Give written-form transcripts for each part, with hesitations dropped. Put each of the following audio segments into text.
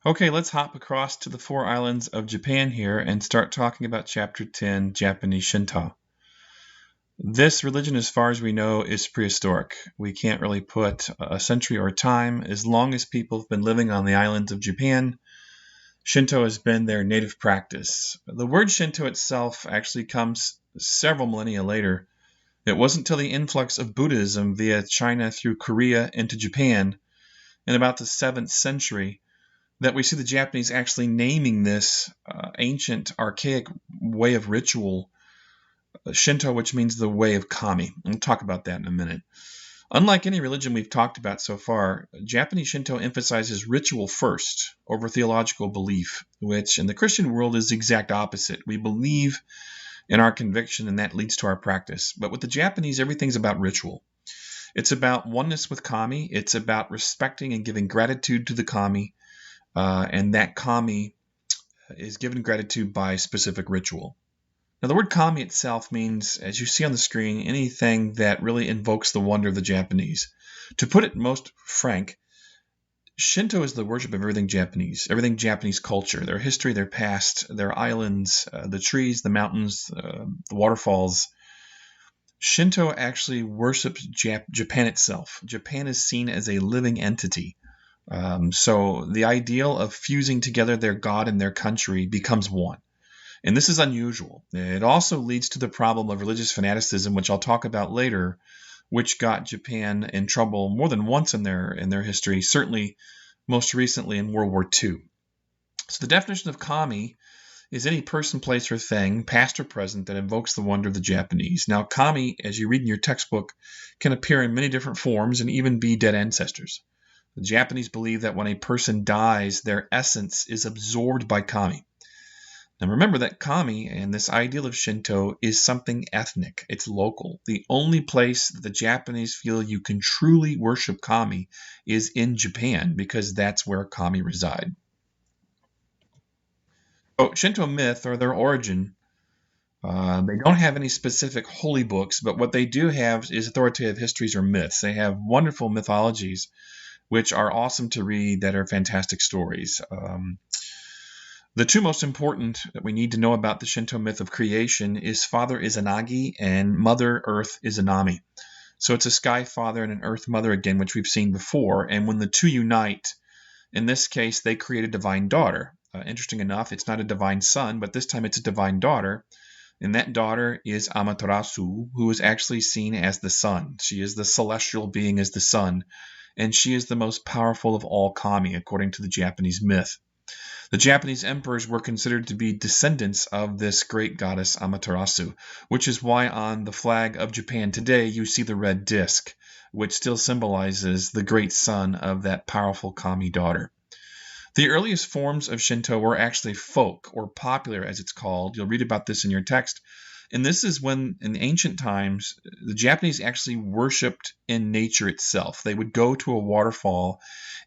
Okay, let's hop across to the four islands of Japan here and start talking about Chapter 10, Japanese Shinto. This religion, as far as we know, is prehistoric. We can't really put a century or time. As long as people have been living on the islands of Japan, Shinto has been their native practice. The word Shinto itself actually comes several millennia later. It wasn't until the influx of Buddhism via China through Korea into Japan in about the 7th century that we see the Japanese actually naming this ancient, archaic way of ritual Shinto, which means the way of kami. We'll talk about that in a minute. Unlike any religion we've talked about so far, Japanese Shinto emphasizes ritual first over theological belief, which in the Christian world is the exact opposite. We believe in our conviction, and that leads to our practice. But with the Japanese, everything's about ritual. It's about oneness with kami. It's about respecting and giving gratitude to the kami, and that kami is given gratitude by specific ritual. Now, the word kami itself means, as you see on the screen, anything that really invokes the wonder of the Japanese. To put it most frank, Shinto is the worship of everything Japanese culture, their history, their past, their islands, the trees, the mountains, the waterfalls. Shinto actually worships Japan itself. Japan is seen as a living entity. So the ideal of fusing together their god and their country becomes one. And this is unusual. It also leads to the problem of religious fanaticism, which I'll talk about later, which got Japan in trouble more than once in their history, certainly most recently in World War II. So the definition of kami is any person, place, or thing, past or present, that invokes the wonder of the Japanese. Now, kami, as you read in your textbook, can appear in many different forms and even be dead ancestors. The Japanese believe that when a person dies, their essence is absorbed by kami. Now remember that kami and this ideal of Shinto is something ethnic. It's local. The only place that the Japanese feel you can truly worship kami is in Japan because that's where kami reside. So Shinto myth, or their origin, they don't have any specific holy books, but what they do have is authoritative histories or myths. They have wonderful mythologies, which are awesome to read, that are fantastic stories. The two most important that we need to know about the Shinto myth of creation is Father Izanagi and Mother Earth Izanami. So it's a sky father and an earth mother again, which we've seen before. And when the two unite, in this case, they create a divine daughter. Interesting enough, it's not a divine son, but this time it's a divine daughter. And that daughter is Amaterasu, who is actually seen as the sun. She is the celestial being as the sun. And she is the most powerful of all kami, according to the Japanese myth. The Japanese emperors were considered to be descendants of this great goddess Amaterasu, which is why on the flag of Japan today you see the red disc, which still symbolizes the great son of that powerful kami daughter. The earliest forms of Shinto were actually folk, or popular as it's called. You'll read about this in your text. And this is when, in ancient times, the Japanese actually worshipped in nature itself. They would go to a waterfall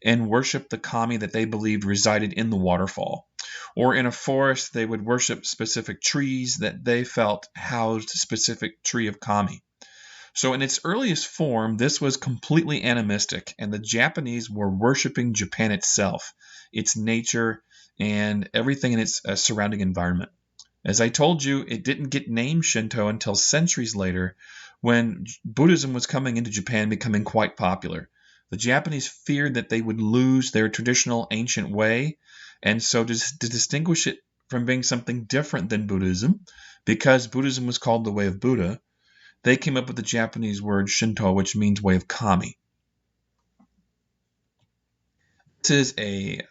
and worship the kami that they believed resided in the waterfall. Or in a forest, they would worship specific trees that they felt housed a specific tree of kami. So in its earliest form, this was completely animistic, and the Japanese were worshiping Japan itself, its nature, and everything in its surrounding environment. As I told you, it didn't get named Shinto until centuries later when Buddhism was coming into Japan, becoming quite popular. The Japanese feared that they would lose their traditional ancient way, and so to distinguish it from being something different than Buddhism, because Buddhism was called the way of Buddha, they came up with the Japanese word Shinto, which means way of kami. This is a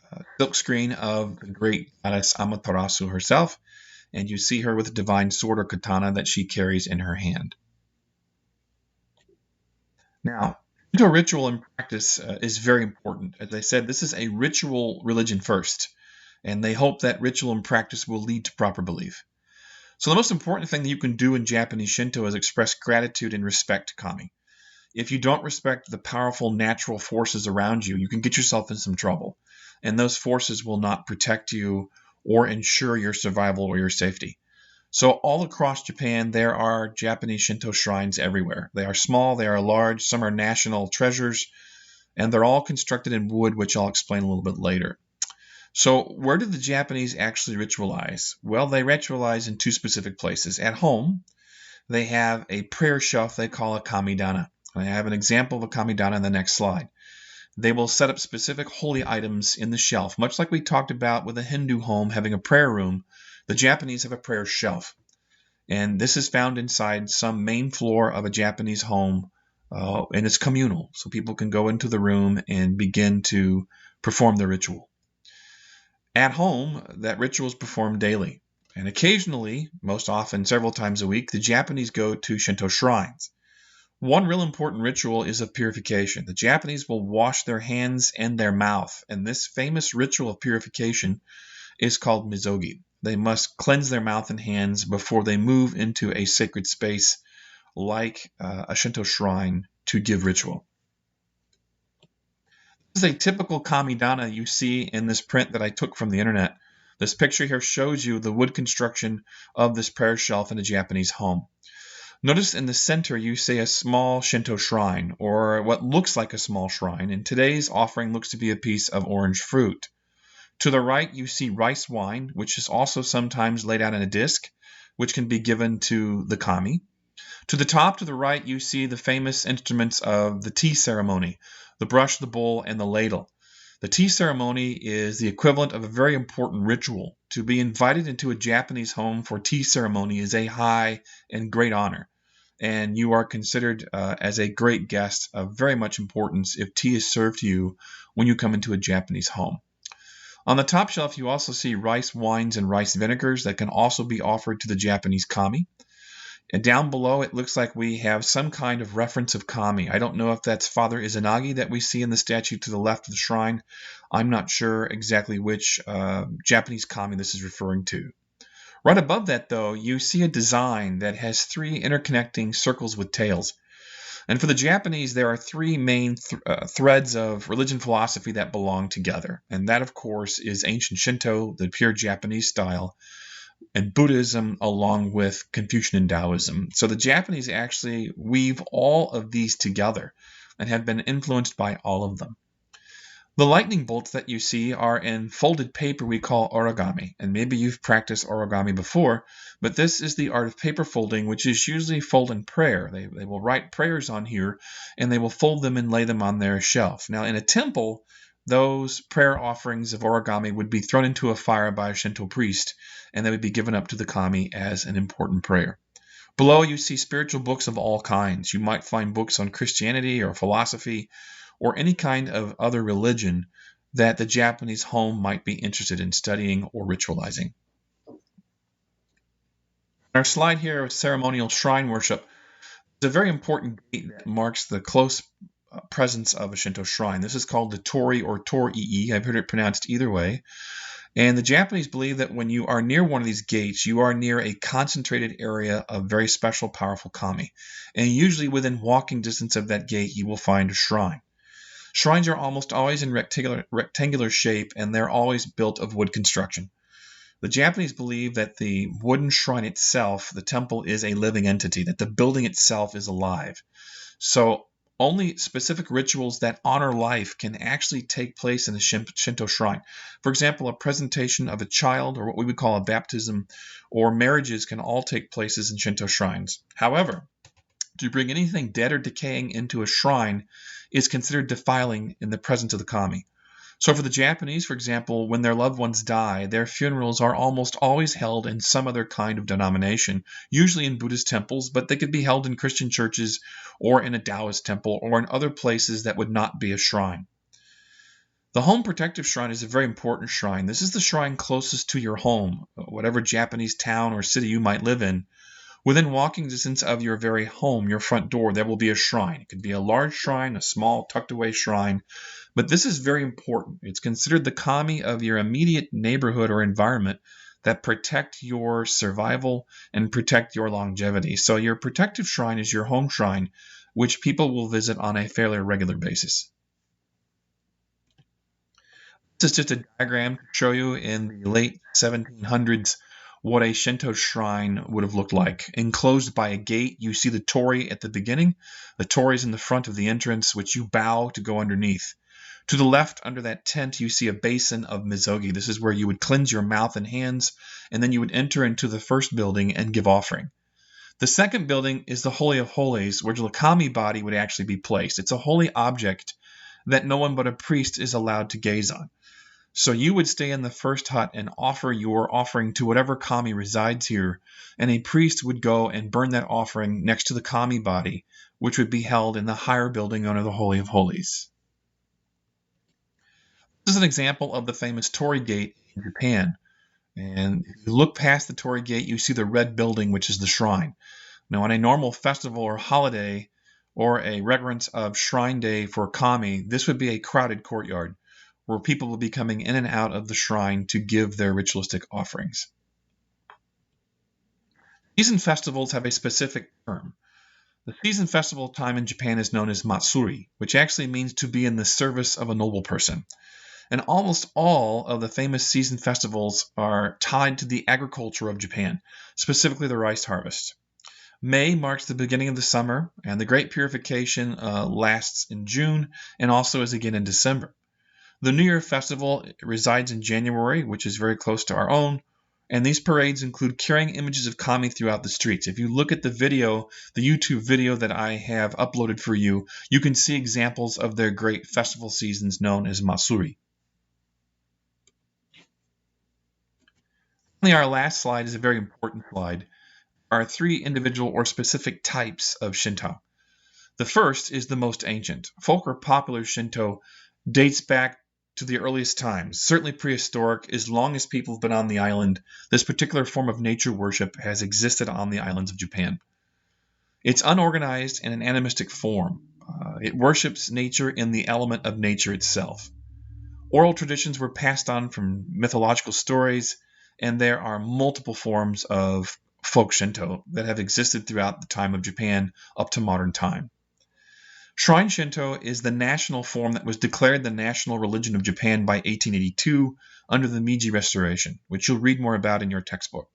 silk screen of the great goddess Amaterasu herself, and you see her with a divine sword or katana that she carries in her hand. Now, Shinto ritual and practice is very important. As I said, this is a ritual religion first, and they hope that ritual and practice will lead to proper belief. So the most important thing that you can do in Japanese Shinto is express gratitude and respect to kami. If you don't respect the powerful natural forces around you, you can get yourself in some trouble, and those forces will not protect you or ensure your survival or your safety. So all across Japan, there are Japanese Shinto shrines everywhere. They are small, they are large, some are national treasures, and they're all constructed in wood, which I'll explain a little bit later. So where do the Japanese actually ritualize? Well, they ritualize in two specific places. At home, they have a prayer shelf they call a kamidana. I have an example of a kamidana in the next slide. They will set up specific holy items in the shelf, much like we talked about with a Hindu home having a prayer room. The Japanese have a prayer shelf, and this is found inside some main floor of a Japanese home, and it's communal, so people can go into the room and begin to perform the ritual. At home, that ritual is performed daily, and occasionally, most often several times a week, the Japanese go to Shinto shrines. One real important ritual is of purification. The Japanese will wash their hands and their mouth, and this famous ritual of purification is called mizogi. They must cleanse their mouth and hands before they move into a sacred space like a Shinto shrine to give ritual. This is a typical kamidana you see in this print that I took from the internet. This picture here shows you the wood construction of this prayer shelf in a Japanese home. Notice in the center you see a small Shinto shrine, or what looks like a small shrine, and today's offering looks to be a piece of orange fruit. To the right you see rice wine, which is also sometimes laid out in a disc, which can be given to the kami. To the top to the right you see the famous instruments of the tea ceremony, the brush, the bowl, and the ladle. The tea ceremony is the equivalent of a very important ritual. To be invited into a Japanese home for tea ceremony is a high and great honor, and you are considered as a great guest of very much importance if tea is served to you when you come into a Japanese home. On the top shelf, you also see rice wines and rice vinegars that can also be offered to the Japanese kami. And down below, it looks like we have some kind of reference of kami. I don't know if that's Father Izanagi that we see in the statue to the left of the shrine. I'm not sure exactly which Japanese kami this is referring to. Right above that, though, you see a design that has three interconnecting circles with tails. And for the Japanese, there are three main threads of religion philosophy that belong together. And that, of course, is ancient Shinto, the pure Japanese style, and Buddhism along with Confucian and Taoism. So the Japanese actually weave all of these together and have been influenced by all of them. The lightning bolts that you see are in folded paper we call origami, and maybe you've practiced origami before, but this is the art of paper folding, which is usually folded in prayer. They will write prayers on here, and they will fold them and lay them on their shelf. Now, in a temple, those prayer offerings of origami would be thrown into a fire by a Shinto priest, and they would be given up to the kami as an important prayer. Below, you see spiritual books of all kinds. You might find books on Christianity or philosophy, or any kind of other religion that the Japanese home might be interested in studying or ritualizing. Our slide here of ceremonial shrine worship is a very important gate that marks the close presence of a Shinto shrine. This is called the Tori or Torii. I've heard it pronounced either way. And the Japanese believe that when you are near one of these gates, you are near a concentrated area of very special, powerful kami. And usually within walking distance of that gate, you will find a shrine. Shrines are almost always in rectangular shape, and they're always built of wood construction. The Japanese believe that the wooden shrine itself, the temple, is a living entity, that the building itself is alive. So only specific rituals that honor life can actually take place in a Shinto shrine. For example, a presentation of a child, or what we would call a baptism, or marriages can all take places in Shinto shrines. However, to bring anything dead or decaying into a shrine is considered defiling in the presence of the kami. So for the Japanese, for example, when their loved ones die, their funerals are almost always held in some other kind of denomination, usually in Buddhist temples, but they could be held in Christian churches or in a Taoist temple or in other places that would not be a shrine. The home protective shrine is a very important shrine. This is the shrine closest to your home, whatever Japanese town or city you might live in. Within walking distance of your very home, your front door, there will be a shrine. It could be a large shrine, a small tucked away shrine, but this is very important. It's considered the kami of your immediate neighborhood or environment that protect your survival and protect your longevity. So your protective shrine is your home shrine, which people will visit on a fairly regular basis. This is just a diagram to show you in the late 1700s what a Shinto shrine would have looked like. Enclosed by a gate, you see the torii at the beginning. The torii is in the front of the entrance, which you bow to go underneath. To the left, under that tent, you see a basin of mizogi. This is where you would cleanse your mouth and hands, and then you would enter into the first building and give offering. The second building is the Holy of Holies, where the kami body would actually be placed. It's a holy object that no one but a priest is allowed to gaze on. So you would stay in the first hut and offer your offering to whatever kami resides here, and a priest would go and burn that offering next to the kami body, which would be held in the higher building under the Holy of Holies. This is an example of the famous Torii Gate in Japan. And if you look past the Torii Gate, you see the red building, which is the shrine. Now, on a normal festival or holiday, or a reverence of Shrine Day for kami, this would be a crowded courtyard where people will be coming in and out of the shrine to give their ritualistic offerings. Season festivals have a specific term. The season festival time in Japan is known as matsuri, which actually means to be in the service of a noble person. And almost all of the famous season festivals are tied to the agriculture of Japan, specifically the rice harvest. May marks the beginning of the summer, and the Great Purification lasts in June and also is again in December. The New Year festival resides in January, which is very close to our own, and these parades include carrying images of kami throughout the streets. If you look at the video, the YouTube video that I have uploaded for you, you can see examples of their great festival seasons known as matsuri. Finally, our last slide is a very important slide. There are three individual or specific types of Shinto. The first is the most ancient. Folk or popular Shinto dates back to the earliest times, certainly prehistoric. As long as people have been on the island, this particular form of nature worship has existed on the islands of Japan. It's unorganized and an animistic form. It worships nature in the element of nature itself. Oral traditions were passed on from mythological stories, and there are multiple forms of folk Shinto that have existed throughout the time of Japan up to modern time. Shrine Shinto is the national form that was declared the national religion of Japan by 1882 under the Meiji Restoration, which you'll read more about in your textbook.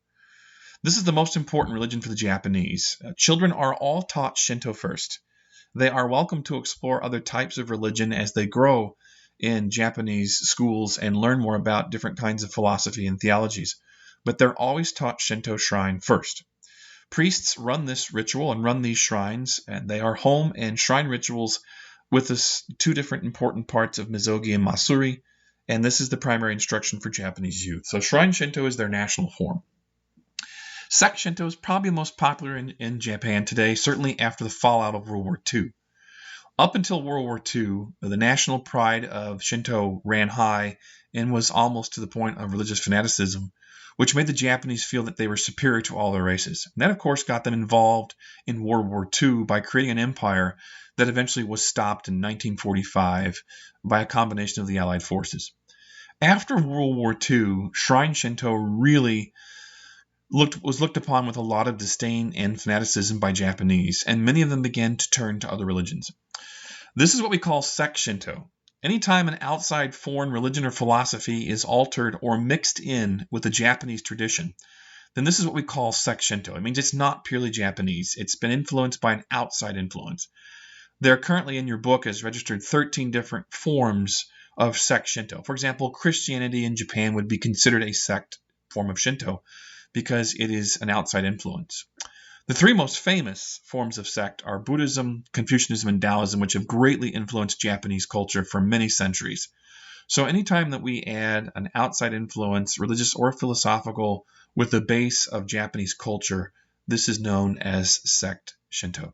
This is the most important religion for the Japanese. Children are all taught Shinto first. They are welcome to explore other types of religion as they grow in Japanese schools and learn more about different kinds of philosophy and theologies, but they're always taught Shinto shrine first. Priests run this ritual and run these shrines, and they are home and shrine rituals with the two different important parts of Mizogi and Matsuri, and this is the primary instruction for Japanese youth. So Shrine Shinto is their national form. Sect Shinto is probably most popular in Japan today, certainly after the fallout of World War II. Up until World War II, the national pride of Shinto ran high and was almost to the point of religious fanaticism, which made the Japanese feel that they were superior to all their races. And that, of course, got them involved in World War II by creating an empire that eventually was stopped in 1945 by a combination of the Allied forces. After World War II, Shrine Shinto really was looked upon with a lot of disdain and fanaticism by Japanese, and many of them began to turn to other religions. This is what we call sect Shinto. Anytime an outside foreign religion or philosophy is altered or mixed in with the Japanese tradition, then this is what we call sect Shinto. It means it's not purely Japanese. It's been influenced by an outside influence. There are currently in your book is registered 13 different forms of sect Shinto. For example, Christianity in Japan would be considered a sect form of Shinto because it is an outside influence. The three most famous forms of sect are Buddhism, Confucianism, and Taoism, which have greatly influenced Japanese culture for many centuries. So anytime that we add an outside influence, religious or philosophical, with the base of Japanese culture, this is known as sect Shinto.